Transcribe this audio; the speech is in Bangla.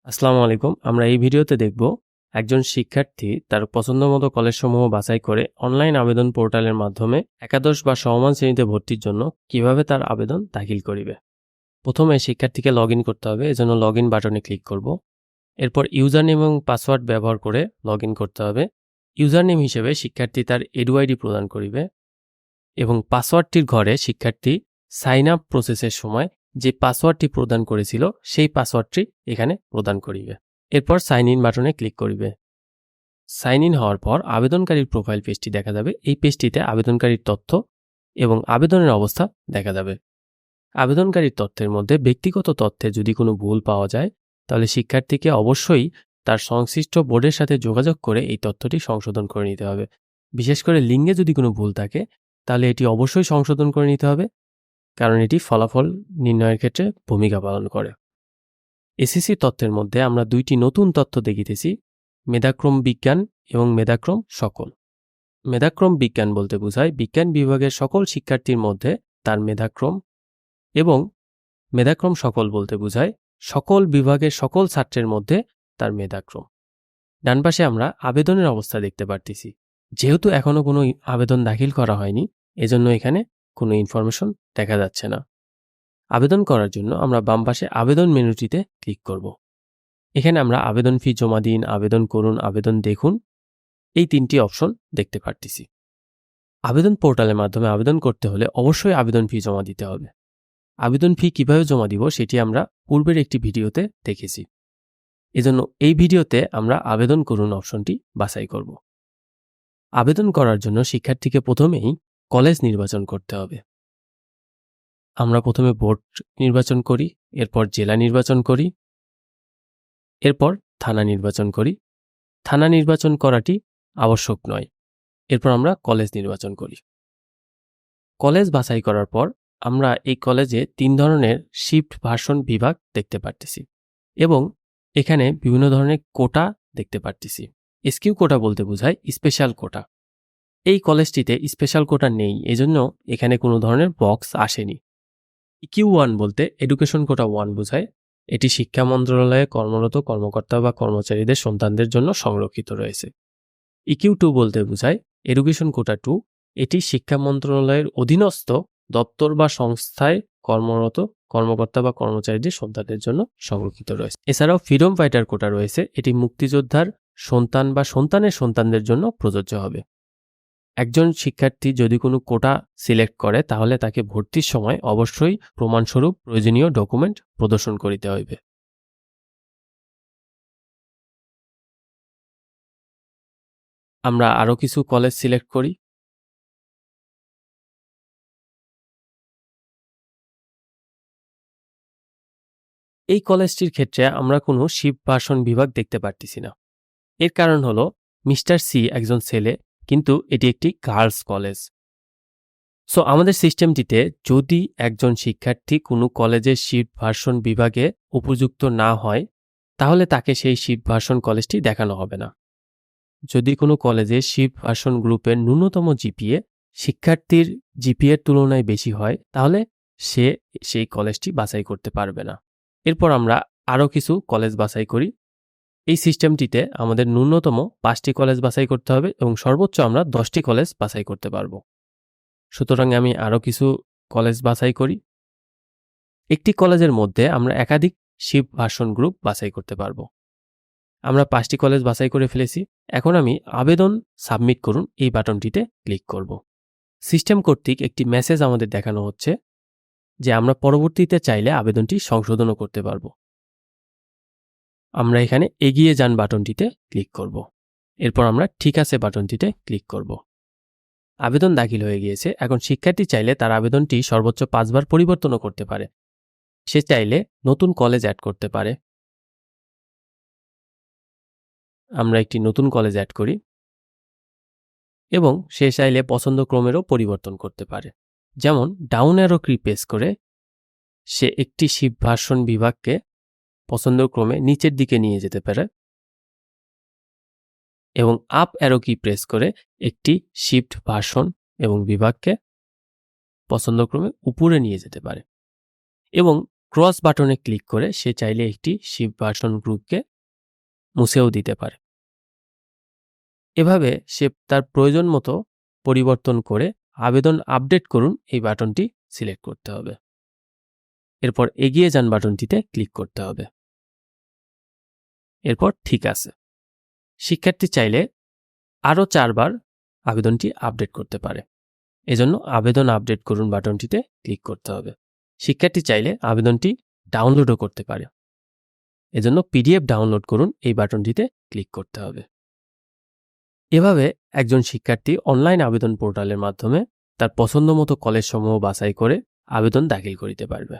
আসসালামু আলাইকুম। আমরা এই ভিডিওতে দেখব একজন শিক্ষার্থী তার পছন্দমতো কলেজসমূহ বাছাই করে অনলাইন আবেদন পোর্টালের মাধ্যমে একাদশ বা সমমান শ্রেণীতে ভর্তির জন্য কিভাবে তার আবেদন দাখিল করিবে। প্রথমে শিক্ষার্থীকে লগইন করতে হবে, এজন্য লগইন বাটনে ক্লিক করব। এরপর ইউজার নেম এবং পাসওয়ার্ড ব্যবহার করে লগইন করতে হবে। ইউজার নেম হিসেবে শিক্ষার্থী তার এডুআইডি প্রদান করিবে এবং পাসওয়ার্ডটির ঘরে শিক্ষার্থী সাইন আপ প্রসেসের সময় যে পাসওয়ার্ডটি প্রদান করেছিল সেই পাসওয়ার্ডটি এখানে প্রদান করিবে। এরপর সাইন ইন বাটনে ক্লিক করিবে। সাইন ইন হওয়ার পর আবেদনকারীর প্রোফাইল পেজটি দেখা যাবে। এই পেজটিতে আবেদনকারীর তথ্য এবং আবেদনের অবস্থা দেখা যাবে। আবেদনকারীর তথ্যের মধ্যে ব্যক্তিগত তথ্যে যদি কোনো ভুল পাওয়া যায় তাহলে শিক্ষার্থীকে অবশ্যই তার সংশ্লিষ্ট বোর্ডের সাথে যোগাযোগ করে এই তথ্যটি সংশোধন করে নিতে হবে। বিশেষ করে লিঙ্গে যদি কোনো ভুল থাকে তাহলে এটি অবশ্যই সংশোধন করে নিতে হবে, কারণ এটি ফলাফল নির্ণয়ের ক্ষেত্রে ভূমিকা পালন করে। এসএসসি তথ্যের মধ্যে আমরা দুইটি নতুন তথ্য দেখিতেছি, মেধাক্রম বিজ্ঞান এবং মেধাক্রম সকল। মেধাক্রম বিজ্ঞান বলতে বোঝায় বিজ্ঞান বিভাগের সকল শিক্ষার্থীর মধ্যে তার মেধাক্রম, এবং মেধাক্রম সকল বলতে বোঝায় সকল বিভাগের সকল ছাত্রের মধ্যে তার মেধাক্রম। ডান পাশে আমরা আবেদনের অবস্থা দেখতে পারতেছি। যেহেতু এখনো কোনো আবেদন দাখিল করা হয়নি, এজন্য এখানে কোনো ইনফরমেশন দেখা যাচ্ছে না। আবেদন করার জন্য আমরা বাম পাশে আবেদন মেনুটিতে ক্লিক করব। এখানে আমরা আবেদন ফি জমা দিন, আবেদন করুন, আবেদন দেখুন, এই তিনটি অপশন দেখতে পারতেছি। আবেদন পোর্টালের মাধ্যমে আবেদন করতে হলে অবশ্যই আবেদন ফি জমা দিতে হবে। আবেদন ফি কিভাবে জমা দিব সেটি আমরা পূর্বের একটি ভিডিওতে দেখেছি। এজন্য এই ভিডিওতে আমরা আবেদন করুন অপশনটি বাছাই করব। আবেদন করার জন্য শিক্ষার্থীকে প্রথমেই কলেজ নির্বাচন করতে হবে। আমরা প্রথমে বোর্ড নির্বাচন করি, এরপর জেলা নির্বাচন করি, এরপর থানা নির্বাচন করি। থানা নির্বাচন করাটি আবশ্যক নয়। এরপর আমরা কলেজ নির্বাচন করি। কলেজ বাছাই করার পর আমরা এই কলেজে 3 ধরনের শিফট ভার্সন বিভাগ দেখতে পারতেছি এবং এখানে বিভিন্ন ধরনের কোটা দেখতে পারতেছি। এসকিউ কোটা বলতে বোঝায় স্পেশাল কোটা। এই কলেজটিতে স্পেশাল কোটা নেই, এজন্য এখানে কোনো ধরনের বক্স আসেনি। ইকিউ1 বলতে এডুকেশন কোটা 1 বোঝায়। এটি শিক্ষা মন্ত্রণালয়ে কর্মরত কর্মকর্তা বা কর্মচারীদের সন্তানদের জন্য সংরক্ষিত রয়েছে। ইকিউ2 বলতে বোঝায় এডুকেশন কোটা 2। এটি শিক্ষা মন্ত্রণালয়ের অধীনস্থ দপ্তর বা সংস্থায় কর্মরত কর্মকর্তা বা কর্মচারীদের সন্তানদের জন্য সংরক্ষিত রয়েছে। এছাড়াও ফ্রিডম ফাইটার কোটা রয়েছে। এটি মুক্তিযোদ্ধার সন্তান বা সন্তানের সন্তানদের জন্য প্রযোজ্য হবে। একজন শিক্ষার্থী যদি কোনো কোটা সিলেক্ট করে তাহলে তাকে ভর্তির সময় অবশ্যই প্রমাণস্বরূপ প্রয়োজনীয় ডকুমেন্ট প্রদর্শন করিতে হইবে। আমরা আরও কিছু কলেজ সিলেক্ট করি। এই কলেজটির ক্ষেত্রে আমরা কোনো শিফট ভার্সন বিভাগ দেখতে পারতেছি না। এর কারণ হলো মিস্টার সি একজন ছেলে, কিন্তু এটি একটি গার্লস কলেজ। সো আমাদের সিস্টেমটিতে যদি একজন শিক্ষার্থী কোনো কলেজের শিফট ভার্সন বিভাগে উপযুক্ত না হয় তাহলে তাকে সেই শিফট ভার্সন কলেজটি দেখানো হবে না। যদি কোনো কলেজে শিফট ভার্সন গ্রুপের ন্যূনতম জিপিএ শিক্ষার্থীর জিপিএর তুলনায় বেশি হয় তাহলে সে সেই কলেজটি বাছাই করতে পারবে না। এরপর আমরা আরও কিছু কলেজ বাছাই করি। এই সিস্টেমটিতে আমাদের ন্যূনতম 5টি কলেজ বাছাই করতে হবে এবং সর্বোচ্চ আমরা 10টি কলেজ বাছাই করতে পারব। সুতরাং আমি আরও কিছু কলেজ বাছাই করি। একটি কলেজের মধ্যে আমরা একাধিক শিফট ভার্সন গ্রুপ বাছাই করতে পারব। আমরা 5টি কলেজ বাছাই করে ফেলেছি। এখন আমি আবেদন সাবমিট করুন এই বাটনটিতে ক্লিক করব। সিস্টেম কর্তৃক একটি মেসেজ আমাদের দেখানো হচ্ছে যে আমরা পরবর্তীতে চাইলে আবেদনটি সংশোধনও করতে পারব। আমরা এখানে এগিয়ে যান বাটনটিতে ক্লিক করব। এরপর আমরা ঠিক আছে বাটনটিতে ক্লিক করব। আবেদন দাখিল হয়ে গিয়েছে। এখন শিক্ষার্থী চাইলে তার আবেদনটি সর্বোচ্চ 5 বার পরিবর্তনও করতে পারে। সে চাইলে নতুন কলেজ অ্যাড করতে পারে। আমরা একটি নতুন কলেজ অ্যাড করি এবং সে চাইলে পছন্দ ক্রমেরও পরিবর্তন করতে পারে। যেমন ডাউন অ্যারো কি প্রেস করে সে একটি শিফট ভার্সন বিভাগকে পছন্দ ক্রমে নিচের দিকে নিয়ে যেতে পারে এবং আপ অ্যারো কি প্রেস করে একটি শিফট ভার্সন এবং বিভাগকে পছন্দক্রমে উপরে নিয়ে যেতে পারে। এবং ক্রস বাটনে ক্লিক করে সে চাইলে একটি শিফট ভার্সন গ্রুপকে মুছেও দিতে পারে। এভাবে সে তার প্রয়োজন মতো পরিবর্তন করে আবেদন আপডেট করুন এই বাটনটি সিলেক্ট করতে হবে। এরপর এগিয়ে যান বাটনটিতে ক্লিক করতে হবে। এরপর ঠিক আছে। শিক্ষার্থী চাইলে আরও 4 বার আবেদনটি আপডেট করতে পারে। এজন্য আবেদন আপডেট করুন বাটনটিতে ক্লিক করতে হবে। শিক্ষার্থী চাইলে আবেদনটি ডাউনলোডও করতে পারে। এজন্য পিডিএফ ডাউনলোড করুন এই বাটনটিতে ক্লিক করতে হবে। এভাবে একজন শিক্ষার্থী অনলাইন আবেদন পোর্টালের মাধ্যমে তার পছন্দমতো কলেজসমূহ বাছাই করে আবেদন দাখিল করিতে পারবে।